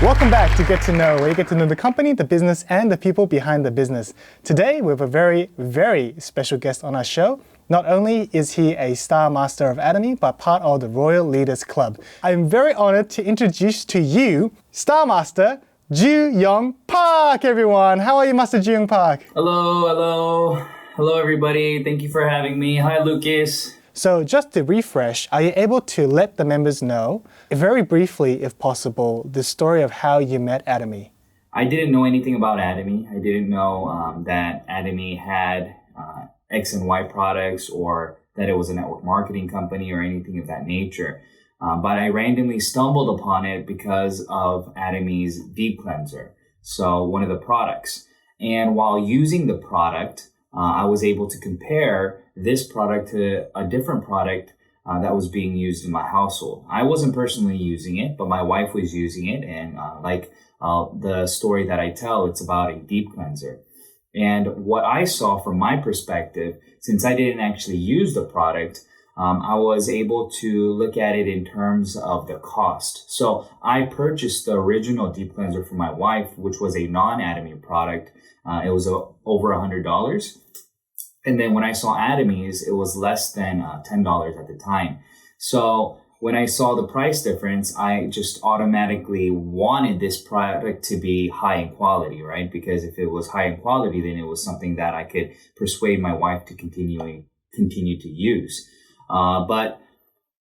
Welcome back to Get to Know, where you get to know the company, the business, and the people behind the business. Today, we have a very, very special guest on our show. Not only is he a Star Master of Atomy, but part of the Royal Leaders Club. I'm very honored to introduce to you Star Master Ju Young Park, everyone. How are you, Master Ju Young Park? Hello, everybody. Thank you for having me. Hi, Lucas. So just to refresh, are you able to let the members know, very briefly if possible, the story of how you met Atomy? I didn't know anything about Atomy. I didn't know that Atomy had X and Y products or that it was a network marketing company or anything of that nature. But I randomly stumbled upon it because of Atomy's deep cleanser. So one of the products. And while using the product, I was able to compare this product to a different product that was being used in my household. I wasn't personally using it, but my wife was using it. And the story that I tell, it's about a deep cleanser. And what I saw from my perspective, since I didn't actually use the product, I was able to look at it in terms of the cost. So I purchased the original deep cleanser for my wife, which was a non-Atomy product. It was over $100. And then when I saw Atomy's, it was less than $10 at the time. So when I saw the price difference, I just automatically wanted this product to be high in quality, right? Because if it was high in quality, then it was something that I could persuade my wife to continue to use. But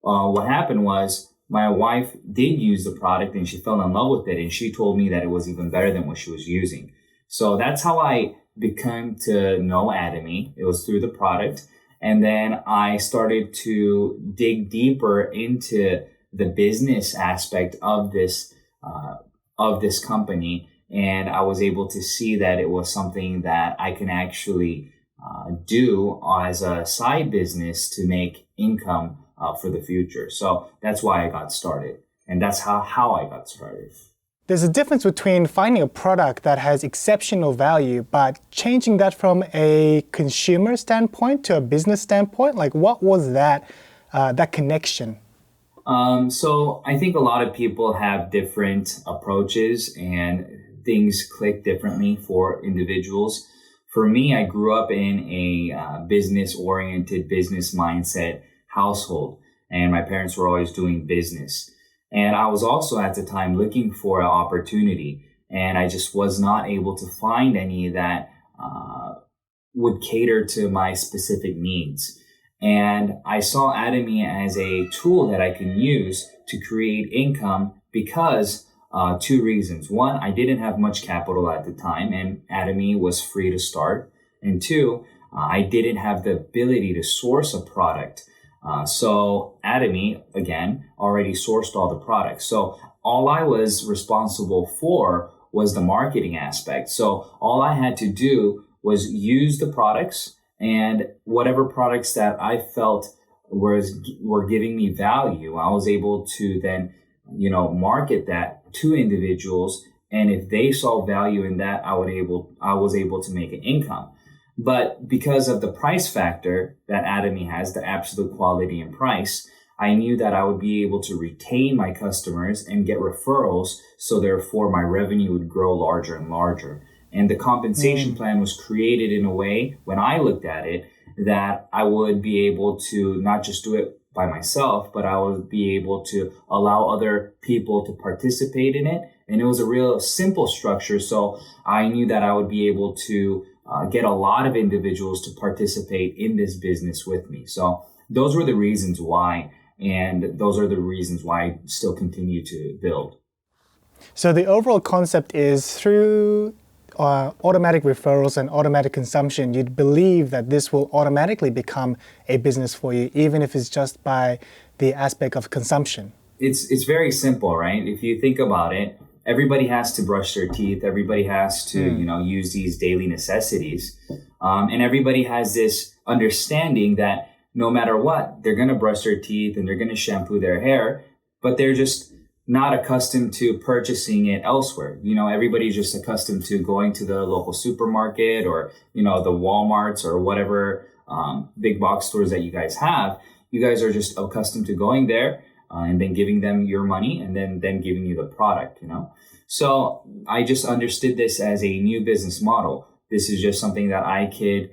what happened was my wife did use the product and she fell in love with it. And she told me that it was even better than what she was using. So that's how I became to know Atomy. It was through the product. And then I started to dig deeper into the business aspect of this company. And I was able to see that it was something that I can actually do as a side business to make income for the future. So that's why I got started. And that's how I got started. There's a difference between finding a product that has exceptional value, but changing that from a consumer standpoint to a business standpoint. Like, what was that connection? So I think a lot of people have different approaches and things click differently for individuals. For me, I grew up in a business-oriented, business mindset household, and my parents were always doing business. And I was also at the time looking for an opportunity, and I just was not able to find any that would cater to my specific needs. And I saw Atomy as a tool that I can use to create income because two reasons. One, I didn't have much capital at the time, and Atomy was free to start. And two, I didn't have the ability to source a product. So Atomy, again, already sourced all the products. So all I was responsible for was the marketing aspect. So all I had to do was use the products, and whatever products that I felt were giving me value, I was able to then, market that to individuals. And if they saw value in that, I was able to make an income. But because of the price factor that Atomy has, the absolute quality and price, I knew that I would be able to retain my customers and get referrals. So therefore, my revenue would grow larger and larger. And the compensation plan was created in a way, when I looked at it, that I would be able to not just do it by myself, but I would be able to allow other people to participate in it. And it was a real simple structure. So I knew that I would be able to get a lot of individuals to participate in this business with me. So those were the reasons why, and those are the reasons why I still continue to build. So the overall concept is through automatic referrals and automatic consumption, you'd believe that this will automatically become a business for you, even if it's just by the aspect of consumption. It's very simple, right? If you think about it, everybody has to brush their teeth. Everybody has to, use these daily necessities. And everybody has this understanding that no matter what, they're going to brush their teeth and they're going to shampoo their hair, but they're just not accustomed to purchasing it elsewhere. Everybody's just accustomed to going to the local supermarket or, the Walmarts or whatever big box stores that you guys have. You guys are just accustomed to going there, and then giving them your money and then giving you the product, So I just understood this as a new business model. This is just something that I could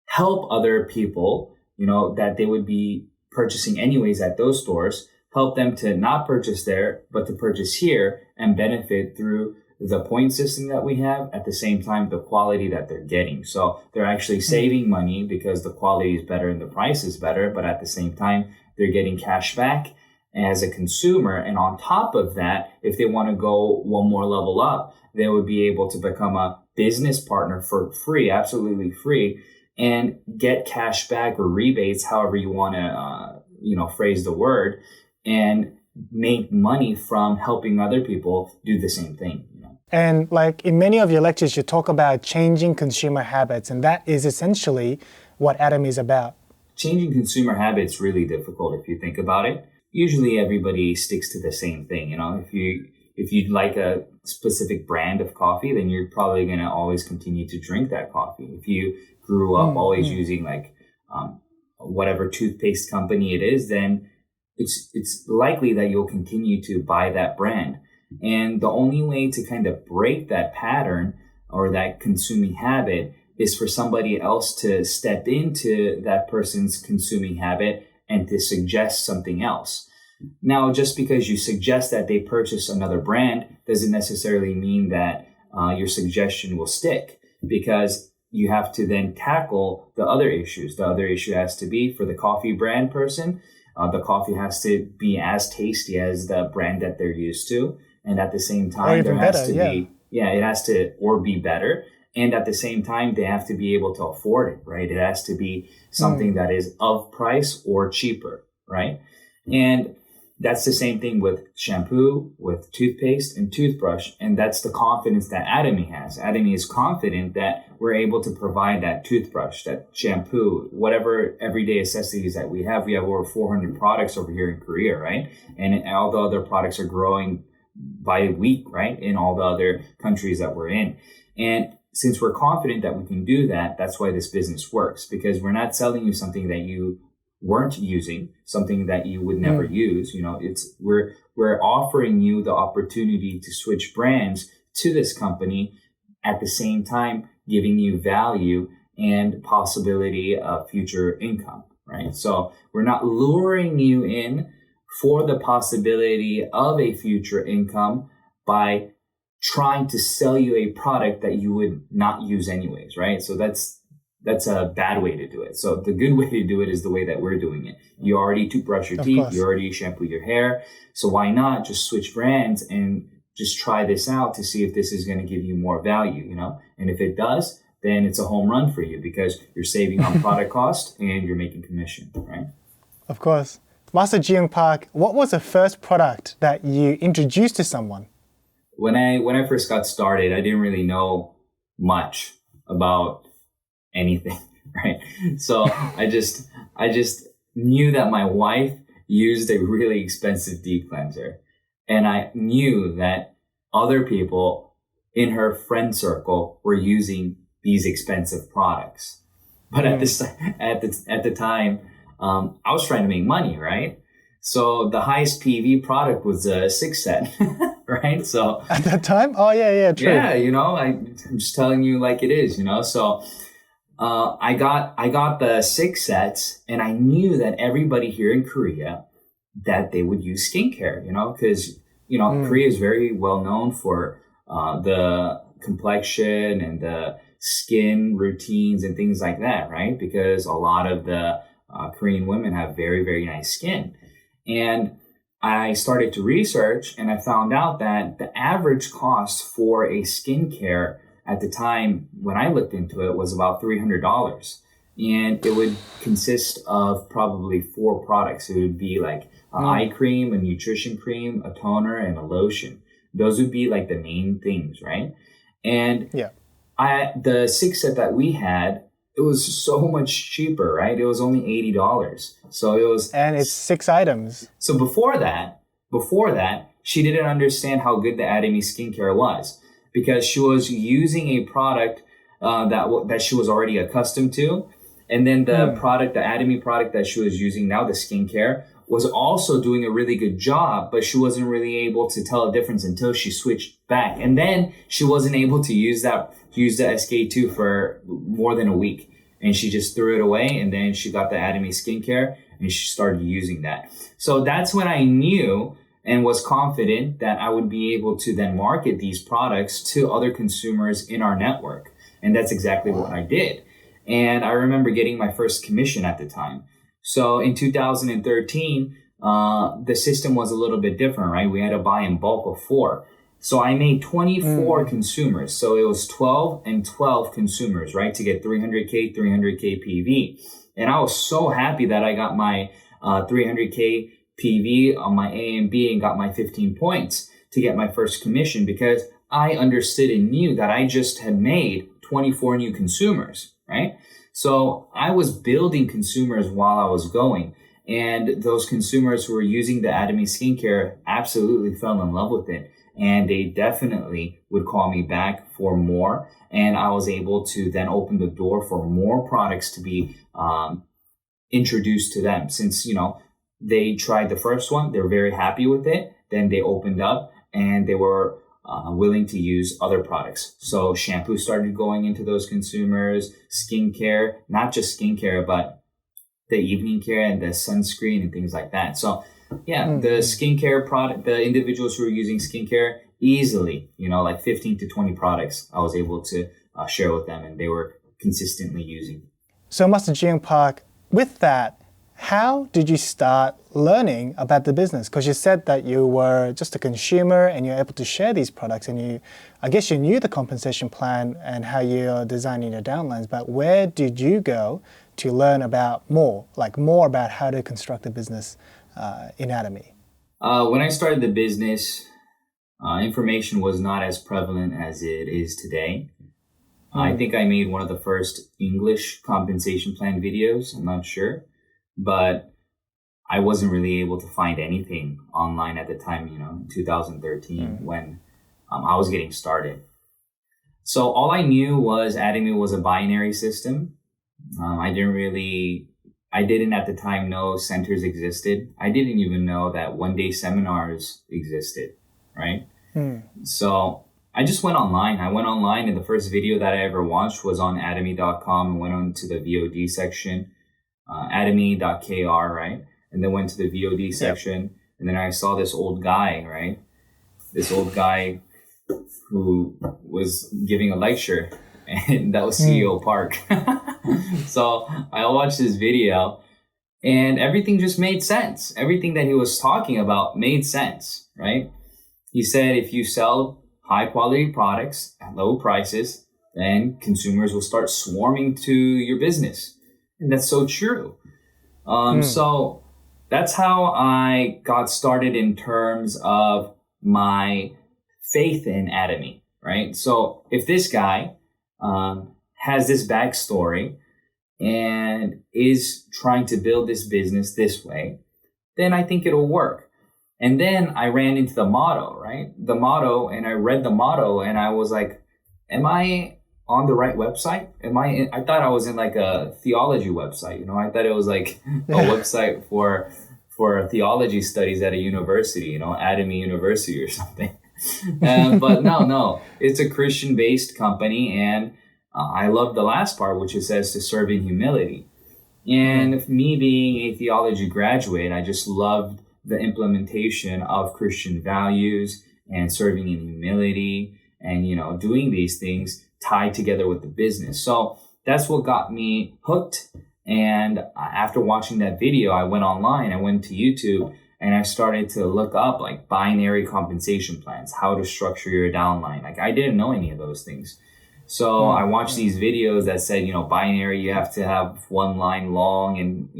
help other people, that they would be purchasing anyways at those stores, help them to not purchase there, but to purchase here and benefit through the point system that we have, at the same time, the quality that they're getting. So they're actually saving money because the quality is better and the price is better, but at the same time, they're getting cash back as a consumer. And on top of that, if they want to go one more level up, they would be able to become a business partner for free, absolutely free, and get cash back or rebates, however you want to, phrase the word, and make money from helping other people do the same thing. And like in many of your lectures, you talk about changing consumer habits, and that is essentially what Atomy is about. Changing consumer habits is really difficult if you think about it. Usually everybody sticks to the same thing. If you'd like a specific brand of coffee, then you're probably going to always continue to drink that coffee. If you grew up always using whatever toothpaste company it is, then it's likely that you'll continue to buy that brand. And the only way to kind of break that pattern or that consuming habit is for somebody else to step into that person's consuming habit and to suggest something else. Now, just because you suggest that they purchase another brand doesn't necessarily mean that your suggestion will stick, because you have to then tackle the other issues. The other issue has to be, for the coffee brand person, the coffee has to be as tasty as the brand that they're used to. And at the same time, there has to be, it has to, or be better. And at the same time, they have to be able to afford it, right? It has to be something that is of price or cheaper, right? And that's the same thing with shampoo, with toothpaste and toothbrush. And that's the confidence that Atomy has. Atomy is confident that we're able to provide that toothbrush, that shampoo, whatever everyday necessities that we have. We have over 400 products over here in Korea, right? And all the other products are growing by week, right? In all the other countries that we're in. And since we're confident that we can do that, that's why this business works, because we're not selling you something that you weren't using, something that you would never use. We're offering you the opportunity to switch brands to this company, at the same time giving you value and possibility of future income, right? So we're not luring you in for the possibility of a future income by trying to sell you a product that you would not use anyways, right? So that's a bad way to do it. So the good way to do it is the way that we're doing it. You already toothbrush your teeth, you already shampoo your hair. So why not just switch brands and just try this out to see if this is going to give you more value, And if it does, then it's a home run for you, because you're saving on product cost and you're making commission, right? Of course. Master Ji-Young Park, what was the first product that you introduced to someone? When I first got started, I didn't really know much about anything, right? So I just knew that my wife used a really expensive deep cleanser, and I knew that other people in her friend circle were using these expensive products. But at the time, I was trying to make money, right? So the highest PV product was a 6-set, right? So at that time, true. Yeah, I'm just telling you like it is, So I got the 6 sets, and I knew that everybody here in Korea, that they would use skincare, because Korea is very well known for the complexion and the skin routines and things like that, right? Because a lot of the Korean women have very, very nice skin. And I started to research, and I found out that the average cost for a skincare at the time when I looked into it was about $300. And it would consist of probably 4 products. It would be like an eye cream, a nutrition cream, a toner, and a lotion. Those would be like the main things, right? And the 6-set that we had, it was so much cheaper, right? It was only $80. So it was, and it's 6 items. So before that, she didn't understand how good the Atomy skincare was, because she was using a product that she was already accustomed to, and then the product, the Atomy product that she was using now, the skincare, was also doing a really good job, but she wasn't really able to tell a difference until she switched back. And then she wasn't able to use the SK2 for more than a week. And she just threw it away. And then she got the Atomy skincare and she started using that. So that's when I knew and was confident that I would be able to then market these products to other consumers in our network. And that's exactly what I did. And I remember getting my first commission at the time. So in 2013, the system was a little bit different, right? We had to buy in bulk of 4. So I made 24 consumers. So it was 12 and 12 consumers, right? To get 300K PV. And I was so happy that I got my 300K PV on my A and B and got my 15 points to get my first commission, because I understood and knew that I just had made 24 new consumers, right? So I was building consumers while I was going. And those consumers who were using the Atomy skincare absolutely fell in love with it. And they definitely would call me back for more. And I was able to then open the door for more products to be introduced to them. Since, they tried the first one, they're very happy with it. Then they opened up and they were willing to use other products. So shampoo started going into those consumers, skincare, not just skincare, but the evening care and the sunscreen and things like that. So the skincare product, the individuals who were using skincare easily, like 15 to 20 products, I was able to share with them and they were consistently using. So Master Jian Park, with that, how did you start learning about the business? Because you said that you were just a consumer and you're able to share these products, and I guess you knew the compensation plan and how you're designing your downlines, but where did you go to learn about more about how to construct a business in Atomy? When I started the business, information was not as prevalent as it is today. I think I made one of the first English compensation plan videos. I'm not sure. But I wasn't really able to find anything online at the time, in 2013 when I was getting started. So all I knew was Atomy was a binary system. I didn't at the time know centers existed. I didn't even know that one-day seminars existed, right? So I just went online. I went online and the first video that I ever watched was on atomy.com and went on to the VOD section. Atomy.kr, right? And then went to the VOD section. And then I saw this old guy, right? This old guy who was giving a lecture, and that was CEO Park. So I watched this video and everything just made sense. Everything that he was talking about made sense, right? He said, if you sell high quality products at low prices, then consumers will start swarming to your business. And that's so true. So that's how I got started in terms of my faith in Atomy, right? So if this guy has this backstory and is trying to build this business this way, then I think it'll work. And then I ran into the motto, right? The motto, and I read the motto and I was like, am I on the right website? I thought I was in like a theology website, I thought it was like a website for theology studies at a university, Atomy University or something. But no, it's a Christian-based company, and I love the last part, which it says to serve in humility. And me being a theology graduate, I just loved the implementation of Christian values and serving in humility and, doing these things tied together with the business. So that's what got me hooked. And after watching that video, I went online, I went to YouTube, and I started to look up like binary compensation plans, how to structure your downline. Like I didn't know any of those things. So I watched these videos that said, binary, you have to have one line long and,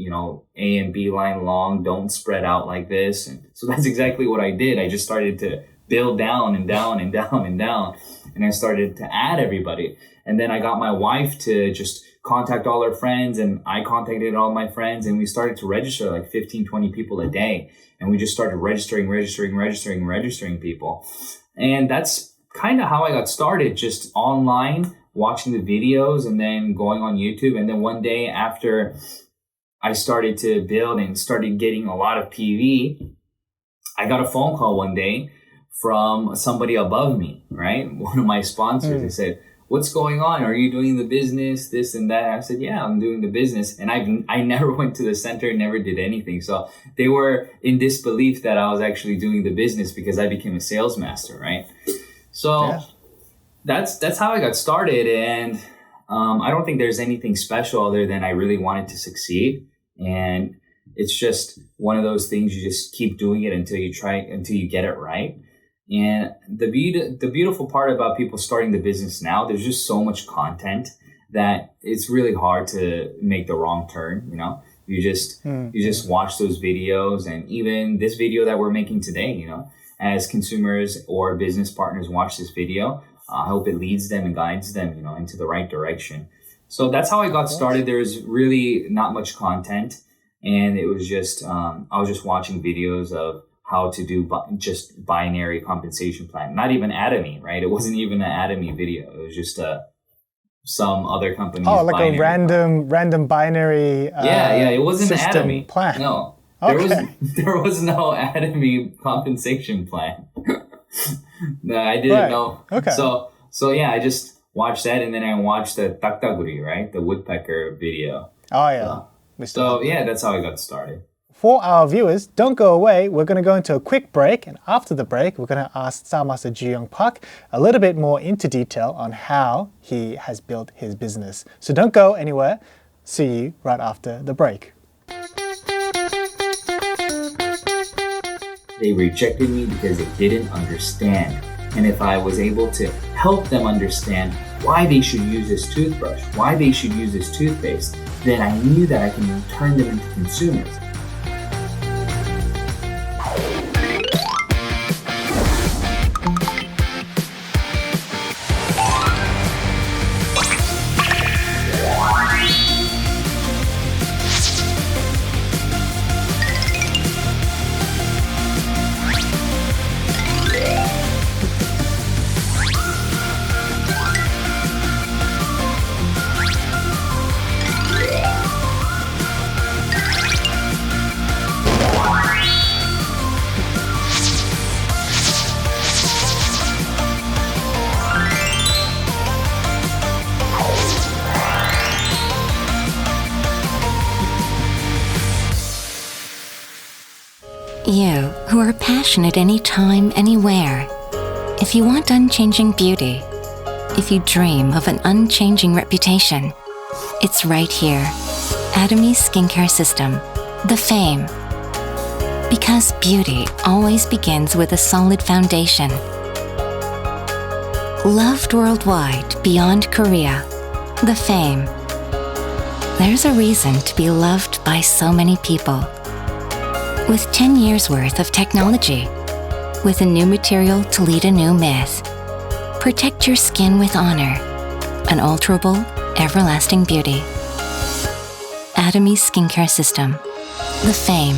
A and B line long, don't spread out like this. And so that's exactly what I did. I just started to build down and down and down and down. And I started to add everybody. And then I got my wife to just contact all her friends, and I contacted all my friends, and we started to register like 15, 20 people a day. And we just started registering people. And that's kind of how I got started, just online, watching the videos and then going on YouTube. And then one day after I started to build and started getting a lot of PV, I got a phone call one day from somebody above me, right? One of my sponsors. They said, what's going on? Are you doing the business, this and that? I said, yeah, I'm doing the business. And I never went to the center, never did anything. So they were in disbelief that I was actually doing the business because I became a sales master, right? So that's how I got started. And I don't think there's anything special other than I really wanted to succeed. And it's just one of those things, you just keep doing it until you get it right. And the beautiful part about people starting the business now, there's just so much content that it's really hard to make the wrong turn. You know, you just watch those videos, and even this video that we're making today, you know, as consumers or business partners watch this video, I hope it leads them and guides them, you know, into the right direction. So that's how I got started. There's really not much content. And it was just, I was just watching videos of how to do just binary compensation plan. Not even Atomy, right? It wasn't even an Atomy video. It was just some other company. Oh, like a random binary. It wasn't an Atomy plan. No, Okay. there was no Atomy compensation plan. No, I didn't know. Okay. So yeah, I just watched that, and then I watched the taktaguri, right? The woodpecker video. Oh yeah. So yeah, that's how I got started. For our viewers, don't go away. We're going to go into a quick break, and after the break, we're going to ask Star Master Ji-Young Park a little bit more into detail on how he has built his business. So don't go anywhere. See you right after the break. They rejected me because they didn't understand. And if I was able to help them understand why they should use this toothbrush, why they should use this toothpaste, then I knew that I can turn them into consumers. You, who are passionate anytime, anywhere. If you want unchanging beauty, if you dream of an unchanging reputation, it's right here. Atomy Skincare System, the Fame. Because beauty always begins with a solid foundation. Loved worldwide beyond Korea, the Fame. There's a reason to be loved by so many people. With 10 years worth of technology, with a new material to lead a new myth. Protect your skin with honor, unalterable, everlasting beauty. Atomy Skincare System, the Fame.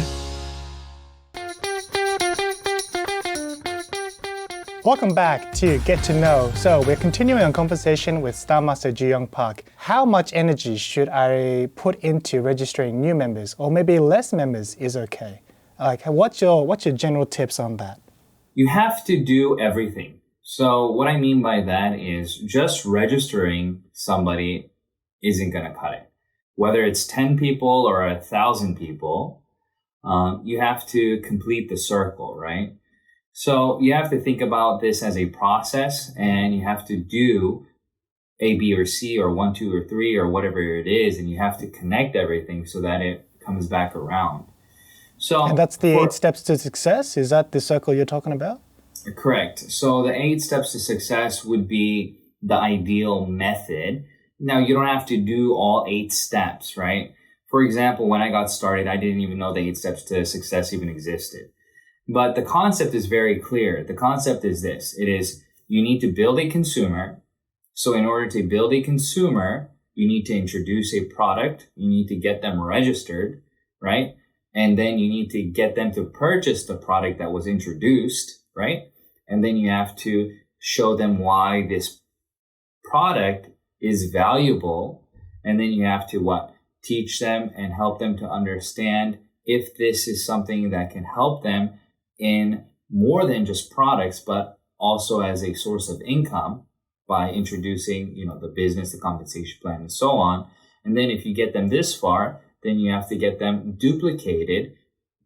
Welcome back to Get to Know. So we're continuing our conversation with Star Master Ji-Young Park. How much energy should I put into registering new members, or maybe less members is okay? Like, what's your general tips on that? You have to do everything. So what I mean by that is just registering somebody isn't going to cut it. Whether it's 10 people or 1,000 people, you have to complete the circle, right? So you have to think about this as a process, and you have to do A, B, or C, or 1, 2, or 3, or whatever it is, and you have to connect everything so that it comes back around. So, and that's the 8 steps to success? Is that the circle you're talking about? Correct. So the 8 steps to success would be the ideal method. Now, you don't have to do all 8 steps, right? For example, when I got started, I didn't even know the 8 steps to success even existed. But the concept is very clear. The concept is this. It is, you need to build a consumer. So in order to build a consumer, you need to introduce a product. You need to get them registered, right? And then you need to get them to purchase the product that was introduced, right? And then you have to show them why this product is valuable. And then you have to teach them and help them to understand if this is something that can help them in more than just products, but also as a source of income by introducing, the business, the compensation plan, and so on. And then if you get them this far, then you have to get them duplicated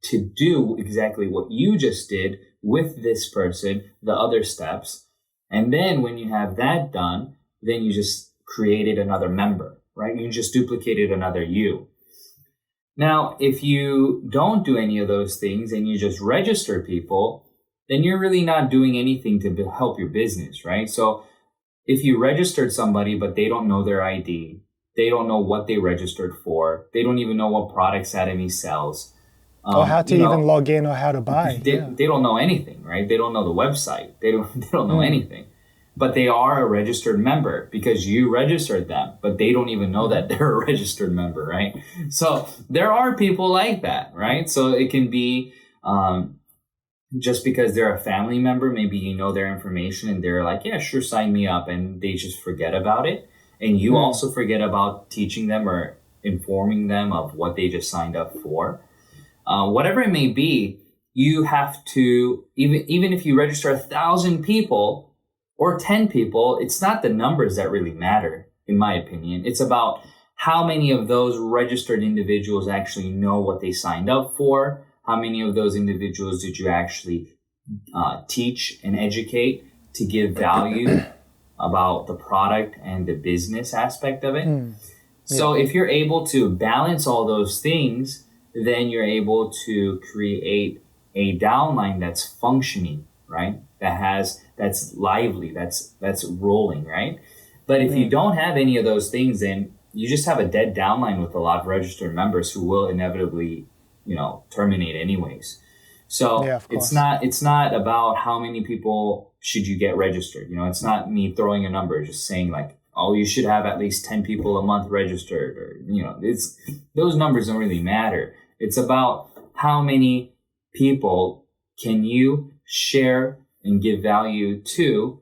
to do exactly what you just did with this person, the other steps. And then when you have that done, then you just created another member, right? You just duplicated another you. Now, if you don't do any of those things and you just register people, then you're really not doing anything to help your business, right? So if you registered somebody, but they don't know their ID, they don't know what they registered for, they don't even know what products Atomy sells. Or how to even log in or how to buy. They don't know anything, right? They don't know the website. They don't know anything. But they are a registered member because you registered them, but they don't even know that they're a registered member, right? So there are people like that, right? So it can be just because they're a family member, maybe you know their information and they're like, yeah, sure, sign me up. And they just forget about it. And you also forget about teaching them or informing them of what they just signed up for. Whatever it may be, you have to, even if you register 1,000 people, or 10 people, it's not the numbers that really matter, in my opinion. It's about how many of those registered individuals actually know what they signed up for. How many of those individuals did you actually teach and educate to give value about the product and the business aspect of it? So if you're able to balance all those things, then you're able to create a downline that's functioning, right? That's lively, that's rolling, right? But if you don't have any of those things, then you just have a dead downline with a lot of registered members who will inevitably, terminate anyways. So it's not about how many people should you get registered. It's not me throwing a number, just saying like, oh, you should have at least 10 people a month registered, or, it's, those numbers don't really matter. It's about how many people can you share and give value to,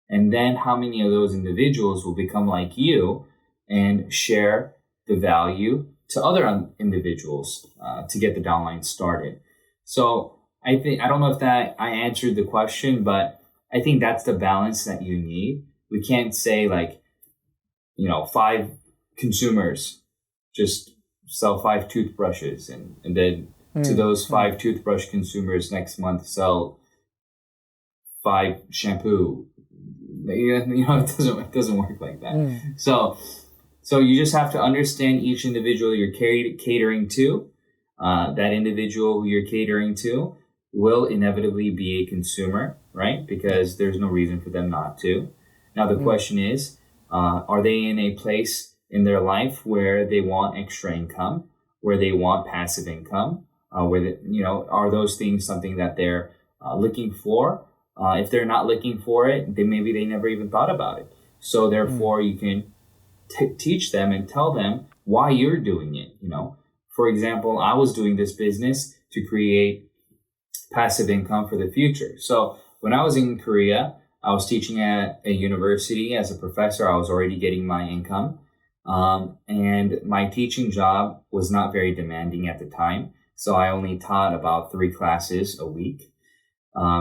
and then how many of those individuals will become like you and share the value to other individuals to get the downline started. So I don't know if that I answered the question, but I think that's the balance that you need. We can't say like, 5 consumers just sell 5 toothbrushes and then to those 5 toothbrush consumers next month sell 5 shampoo. It doesn't work like that. So you just have to understand each individual you're catering to. That individual who you're catering to will inevitably be a consumer, right? Because there's no reason for them not to. Now the question is, are they in a place in their life where they want extra income, where they want passive income, are those things something that they're looking for? If they're not looking for it, then maybe they never even thought about it. So therefore, you can teach them and tell them why you're doing it. For example, I was doing this business to create passive income for the future. So when I was in Korea, I was teaching at a university as a professor. I was already getting my income. And my teaching job was not very demanding at the time. So I only taught about 3 classes a week.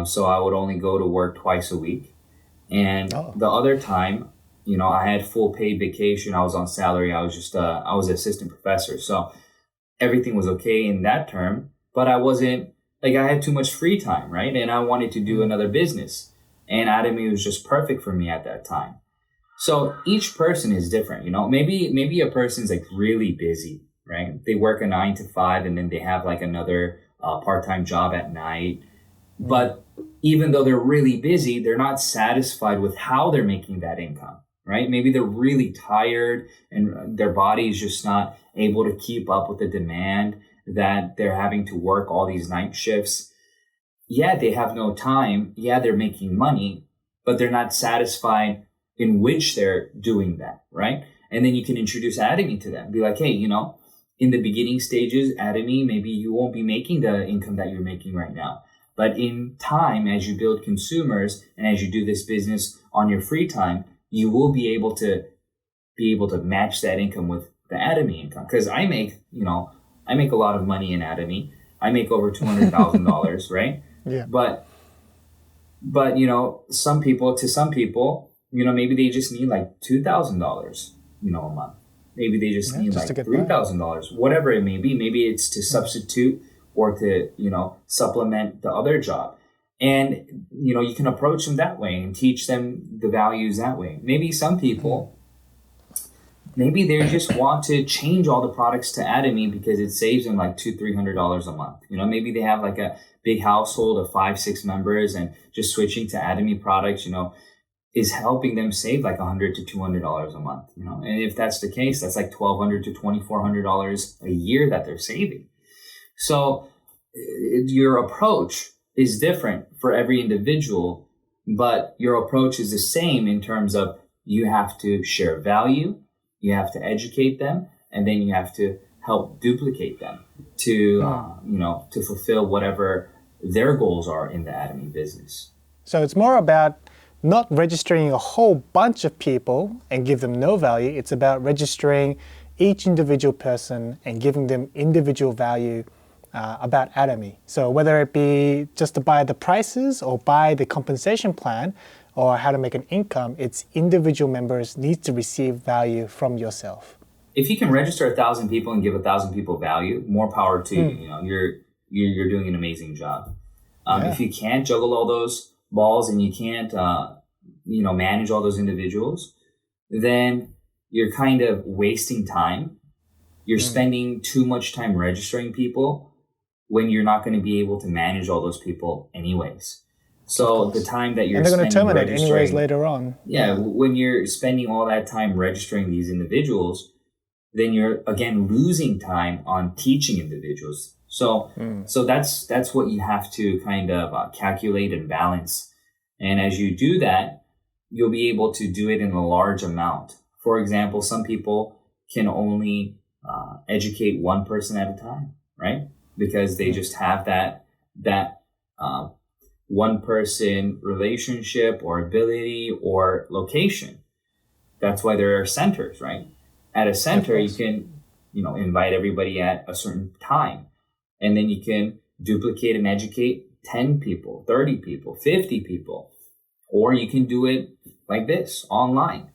So I would only go to work twice a week. And the other time, I had full paid vacation. I was on salary. I was an assistant professor. So everything was okay in that term, but I wasn't I had too much free time, right? And I wanted to do another business, and Atomy was just perfect for me at that time. So each person is different, maybe a person's really busy, right? They work a 9 to 5 and then they have another part-time job at night. But even though they're really busy, they're not satisfied with how they're making that income, right? Maybe they're really tired and their body is just not able to keep up with the demand, that they're having to work all these night shifts. Yeah, they have no time. Yeah, they're making money, but they're not satisfied in which they're doing that, right? And then you can introduce Atomy to them. Be like, hey, in the beginning stages, Atomy, maybe you won't be making the income that you're making right now. But in time, as you build consumers and as you do this business on your free time, you will be able to match that income with the Atomy income. Because I make a lot of money in Atomy. I make over $200,000, right? Yeah. But some people, maybe they just need like $2,000, a month. Maybe they just need like $3,000, whatever it may be. Maybe it's to substitute or to, supplement the other job. And, you can approach them that way and teach them the values that way. Maybe some people, maybe they just want to change all the products to Atomy because it saves them like $200-$300 a month. Maybe they have like a big household of 5-6 members, and just switching to Atomy products, is helping them save like $100 to $200 a month. And if that's the case, that's like $1,200 to $2,400 a year that they're saving. So your approach is different for every individual, but your approach is the same in terms of you have to share value, you have to educate them, and then you have to help duplicate them to to fulfill whatever their goals are in the Atomy business. So it's more about not registering a whole bunch of people and give them no value. It's about registering each individual person and giving them individual value about Atomy. So whether it be just to buy the prices or buy the compensation plan or how to make an income, it's individual members need to receive value from yourself. If you can register 1,000 people and give 1,000 people value, more power to you. You're doing an amazing job. If you can't juggle all those balls and you can't manage all those individuals, then you're kind of wasting time. You're spending too much time registering people when you're not going to be able to manage all those people anyways. So the time that you're spending, and they're going to terminate anyways later on. Yeah, when you're spending all that time registering these individuals, then you're again losing time on teaching individuals. So that's what you have to kind of calculate and balance. And as you do that, you'll be able to do it in a large amount. For example, some people can only educate one person at a time, right? Because they just have that one person relationship or ability or location. That's why there are centers, right? At a center, you can, invite everybody at a certain time, and then you can duplicate and educate 10 people, 30 people, 50 people, or you can do it like this online,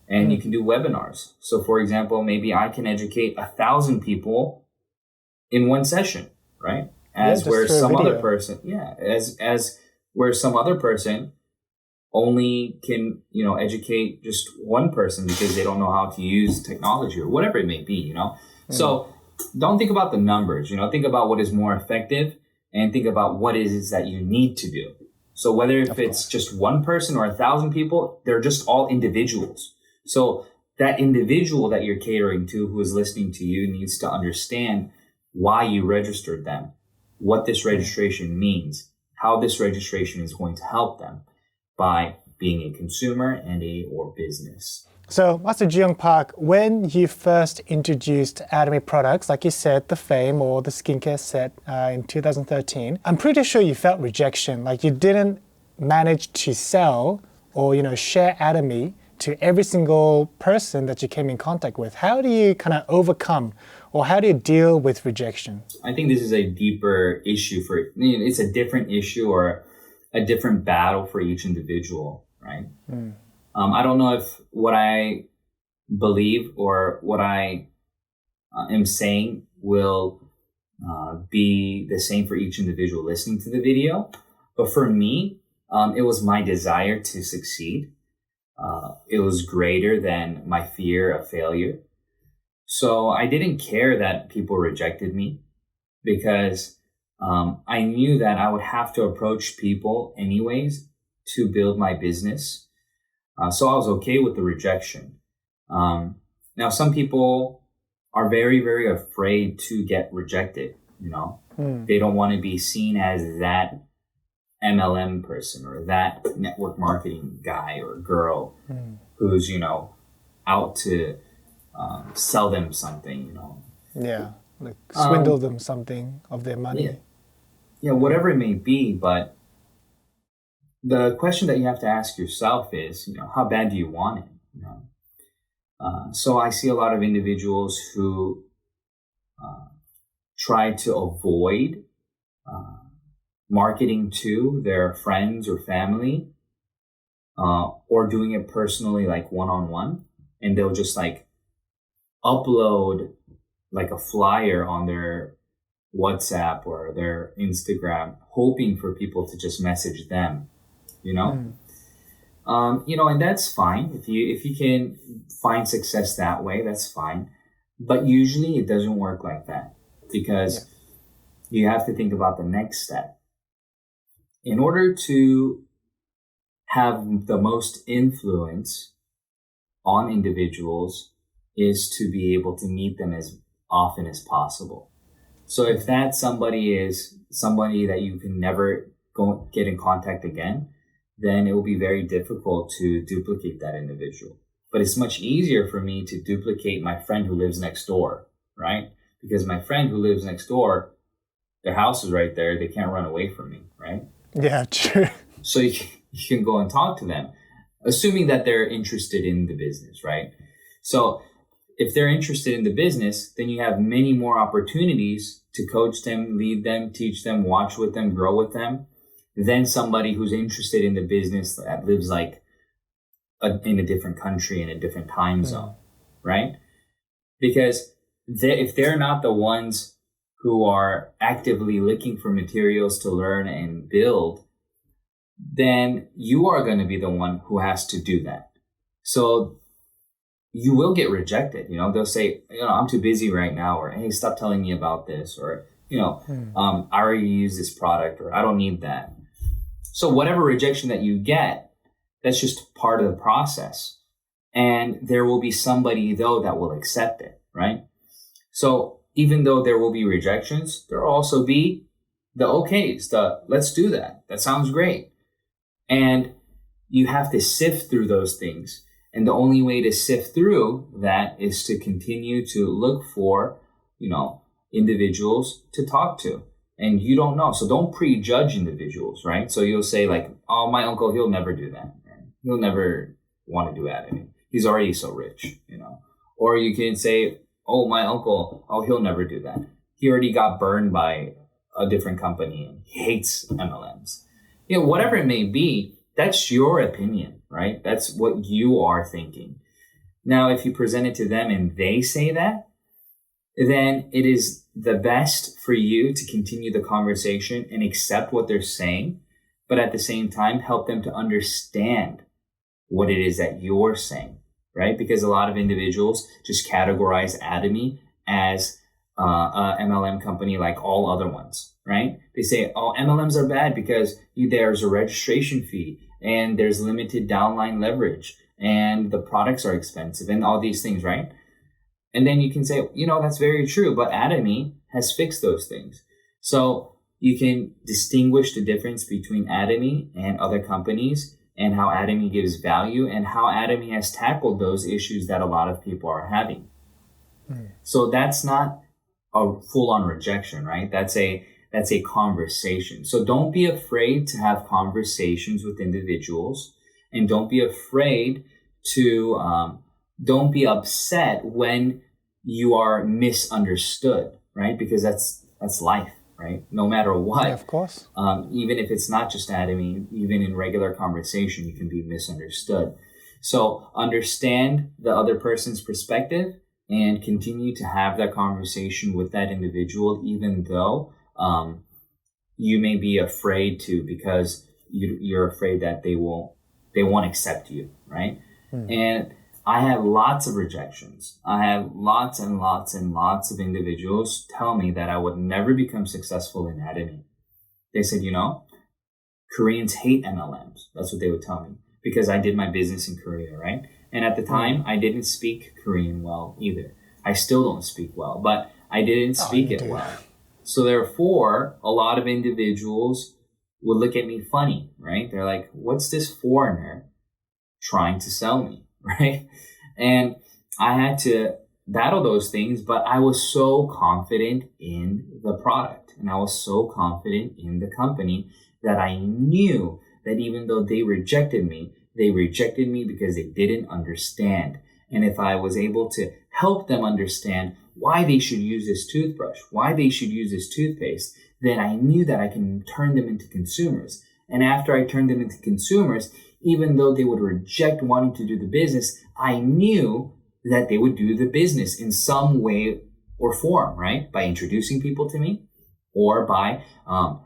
and you can do webinars. So for example, maybe I can educate 1,000 people in one session, right? Where some other person only can, educate just one person because they don't know how to use technology or whatever it may be, So don't think about the numbers, think about what is more effective and think about what it is that you need to do. So whether if it's just one person or 1,000 people, they're just all individuals. So that individual that you're catering to who is listening to you needs to understand why you registered them, what this registration means, how this registration is going to help them by being a consumer and or business. So, Master Ji-Young Park, when you first introduced Atomy products, like you said, the Fame or the skincare set in 2013, I'm pretty sure you felt rejection, like you didn't manage to sell or, share Atomy to every single person that you came in contact with. How do you kind of overcome or how do you deal with rejection? I think this is a deeper issue it's a different issue or a different battle for each individual, right? I don't know if what I believe or what I am saying will be the same for each individual listening to the video. But for me, it was my desire to succeed. It was greater than my fear of failure. So I didn't care that people rejected me because I knew that I would have to approach people anyways to build my business. So I was okay with the rejection. Now, some people are very, very afraid to get rejected, They don't want to be seen as that MLM person or that network marketing guy or girl who's, out to sell them something, Yeah, like swindle them something of their money. Yeah, whatever it may be. But the question that you have to ask yourself is, how bad do you want it? So I see a lot of individuals who try to avoid marketing to their friends or family, or doing it personally, like one-on-one, and they'll just like upload like a flyer on their WhatsApp or their Instagram, hoping for people to just message them, you know? And that's fine. If you can find success that way, that's fine. But usually it doesn't work like that, because you have to think about the next step. In order to have the most influence on individuals is to be able to meet them as often as possible. So if that somebody is somebody that you can never go get in contact again, then it will be very difficult to duplicate that individual. But it's much easier for me to duplicate my friend who lives next door, right? Because my friend who lives next door, their house is right there. They can't run away from me, right? Yeah, true. So you can go and talk to them, assuming that they're interested in the business, right? So if they're interested in the business, then you have many more opportunities to coach them, lead them, teach them, watch with them, grow with them, than somebody who's interested in the business that lives like in a different country, in a different time zone, right? Because if they're not the ones who are actively looking for materials to learn and build, then you are going to be the one who has to do that. So you will get rejected. They'll say, I'm too busy right now, or, hey, stop telling me about this, or, I already use this product, or I don't need that. So whatever rejection that you get, that's just part of the process. And there will be somebody, though, that will accept it, right? So even though there will be rejections, there will also be the okays, the let's do that. That sounds great. And you have to sift through those things. And the only way to sift through that is to continue to look for, individuals to talk to. And you don't know. So don't prejudge individuals, right? So you'll say like, oh, my uncle, he'll never do that. He'll never want to do Atomy. He's already so rich, Or you can say, oh, my uncle, he'll never do that. He already got burned by a different company and he hates MLMs. Whatever it may be, that's your opinion, right? That's what you are thinking. Now, if you present it to them and they say that, then it is the best for you to continue the conversation and accept what they're saying, but at the same time, help them to understand what it is that you're saying, right? Because a lot of individuals just categorize Atomy as a MLM company like all other ones, right? They say, oh, MLMs are bad because there's a registration fee and there's limited downline leverage and the products are expensive and all these things, right? And then you can say, that's very true, but Atomy has fixed those things. So you can distinguish the difference between Atomy and other companies and how Atomy gives value and how Atomy has tackled those issues that a lot of people are having. So that's not a full-on rejection, right? That's a conversation. So don't be afraid to have conversations with individuals, and don't be afraid to don't be upset when you are misunderstood, right? Because that's life, right? No matter what. Yeah, of course. Even if it's not just Atomy, even in regular conversation, you can be misunderstood. So understand the other person's perspective and continue to have that conversation with that individual, even though you may be afraid to, because you're afraid that they won't accept you, right? And I had lots of rejections. I had lots and lots and lots of individuals tell me that I would never become successful in Atomy. They said, Koreans hate MLMs. That's what they would tell me, because I did my business in Korea, right? And at the time, I didn't speak Korean well either. I still don't speak well, but I didn't speak it well. So therefore, a lot of individuals would look at me funny, right? They're like, what's this foreigner trying to sell me, right? And I had to battle those things, but I was so confident in the product and I was so confident in the company that I knew that even though they rejected me because they didn't understand. And if I was able to help them understand why they should use this toothbrush, why they should use this toothpaste, then I knew that I can turn them into consumers. And after I turned them into consumers, even though they would reject wanting to do the business, I knew that they would do the business in some way or form, right? By introducing people to me, or by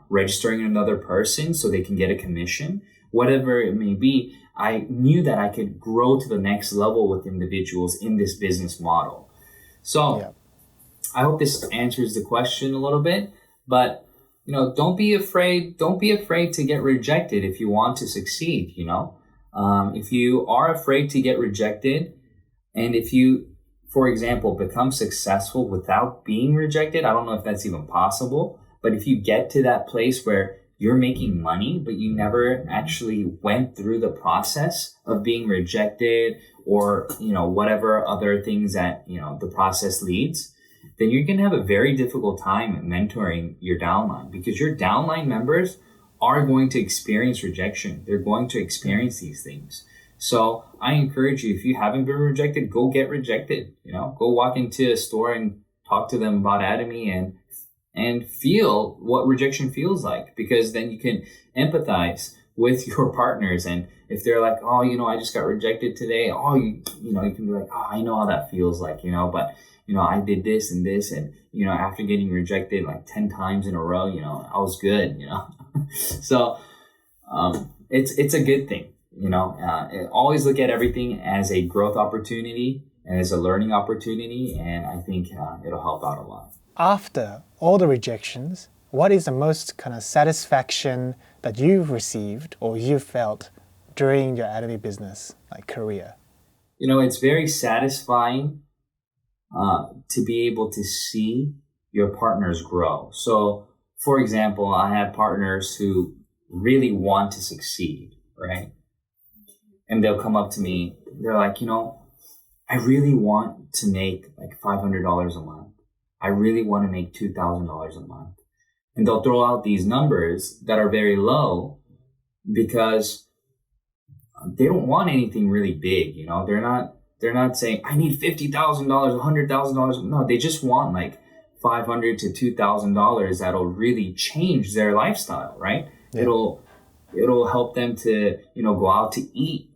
registering another person so they can get a commission, whatever it may be. I knew that I could grow to the next level with individuals in this business model. So I hope this answers the question a little bit, but don't be afraid to get rejected if you want to succeed. If you are afraid to get rejected, and if you, for example, become successful without being rejected, I don't know if that's even possible, but if you get to that place where you're making money, but you never actually went through the process of being rejected or, whatever other things that, the process leads, then you're going to have a very difficult time mentoring your downline, because your downline members are going to experience rejection. They're going to experience these things. So I encourage you, if you haven't been rejected, go get rejected. Go walk into a store and talk to them about Atomy and feel what rejection feels like, because then you can empathize with your partners. And if they're like, oh, I just got rejected today. Oh, you can be like, oh, I know how that feels like, but I did this and this, and, after getting rejected like 10 times in a row, I was good, So, it's a good thing, always look at everything as a growth opportunity and as a learning opportunity. And I think, it'll help out a lot. After all the rejections, what is the most kind of satisfaction that you've received or you've felt during your Atomy business, like career? It's very satisfying to be able to see your partners grow. So, for example, I have partners who really want to succeed, right? And they'll come up to me. They're like, I really want to make like $500 a month. I really want to make $2,000 a month. And they'll throw out these numbers that are very low because they don't want anything really big. They're not saying, I need $50,000, $100,000. No, they just want like $500 to $2,000 that'll really change their lifestyle, right? Yeah. It'll help them to, go out to eat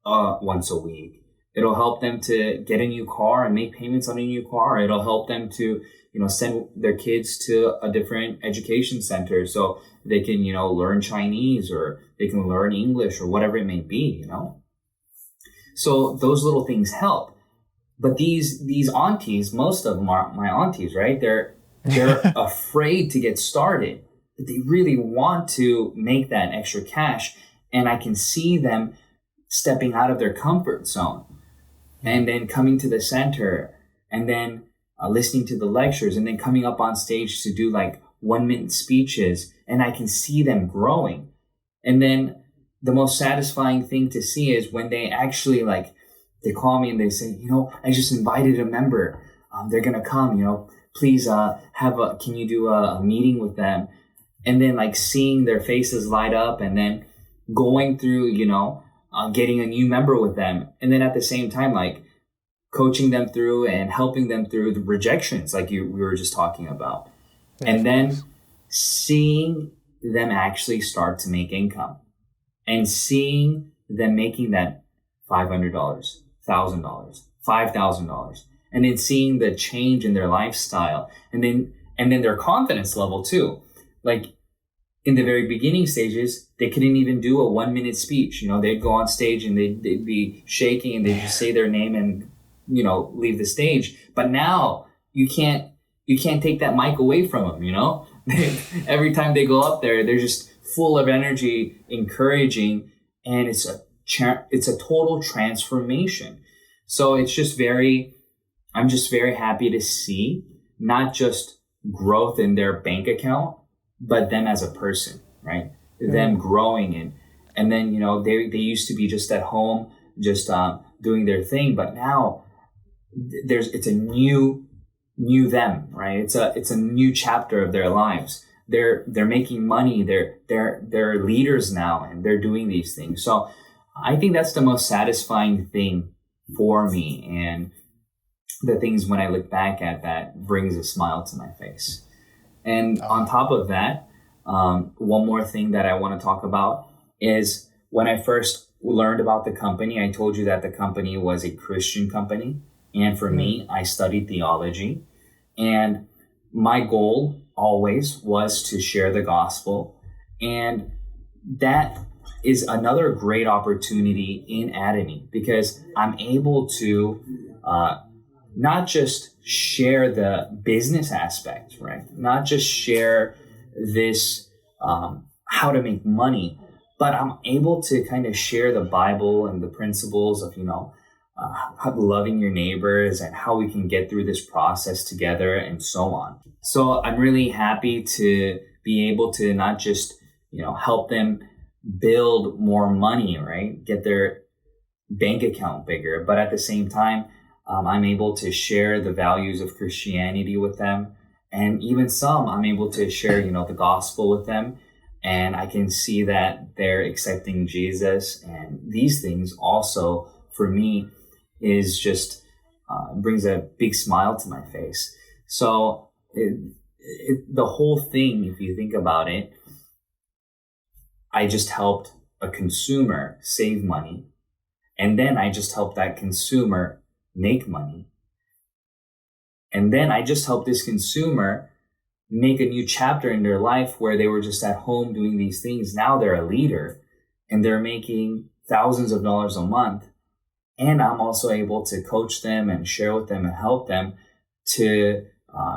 once a week. It'll help them to get a new car and make payments on a new car. It'll help them to, send their kids to a different education center so they can, learn Chinese, or they can learn English, or whatever it may be, So those little things help. But these aunties, most of them are my aunties, right? They're afraid to get started, but they really want to make that extra cash. And I can see them stepping out of their comfort zone and then coming to the center and then listening to the lectures and then coming up on stage to do like 1-minute speeches. And I can see them growing. And then the most satisfying thing to see is when they actually they call me and they say, I just invited a member. They're going to come, please can you do a meeting with them? And then seeing their faces light up and then going through, getting a new member with them. And then at the same time, coaching them through and helping them through the rejections we were just talking about. And then seeing them actually start to make income and seeing them making that $500, $1,000, $5,000, and then seeing the change in their lifestyle and then their confidence level too. In the very beginning stages, they couldn't even do a 1-minute speech. They'd go on stage and they'd be shaking and they'd just say their name and, leave the stage. But now you can't take that mic away from them, Every time they go up there, they're just full of energy, encouraging, and it's a total transformation. So I'm just very happy to see not just growth in their bank account, but them as a person, right? Mm-hmm. Them growing and then, they used to be just at home, just doing their thing, but now it's a new them, right? It's a new chapter of their lives. They're making money. They're leaders now, and they're doing these things. So I think that's the most satisfying thing for me. And the things when I look back at that brings a smile to my face. And on top of that, one more thing that I want to talk about is when I first learned about the company, I told you that the company was a Christian company. And for me, I studied theology. And my goal always was to share the gospel. And that is another great opportunity in Atomy, because I'm able to not just share the business aspect, right? Not just share this, how to make money, but I'm able to kind of share the Bible and the principles of, loving your neighbors and how we can get through this process together and so on. So I'm really happy to be able to not just, help them build more money, right? Get their bank account bigger, but at the same time, I'm able to share the values of Christianity with them. And even some, I'm able to share, the gospel with them. And I can see that they're accepting Jesus. And these things also, for me, is just brings a big smile to my face. So the whole thing, if you think about it, I just helped a consumer save money. And then I just helped that consumer make money. And then I just helped this consumer make a new chapter in their life where they were just at home doing these things. Now they're a leader and they're making thousands of dollars a month. And I'm also able to coach them and share with them and help them to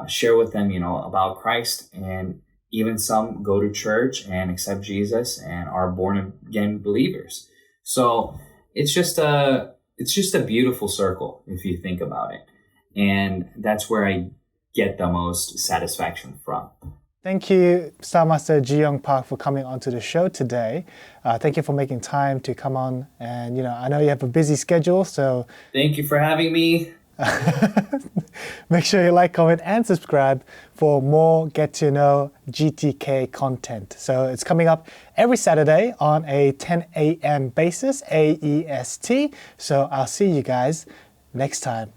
share with them, about Christ. And even some go to church and accept Jesus and are born again believers. So it's just a beautiful circle if you think about it. And that's where I get the most satisfaction from. Thank you, Star Master Ji Young Park, for coming onto the show today. Thank you for making time to come on. And, I know you have a busy schedule, so... Thank you for having me. Make sure you like, comment, and subscribe for more Get to Know GTK content. So it's coming up every Saturday on a 10 a.m. basis, AEST. So I'll see you guys next time.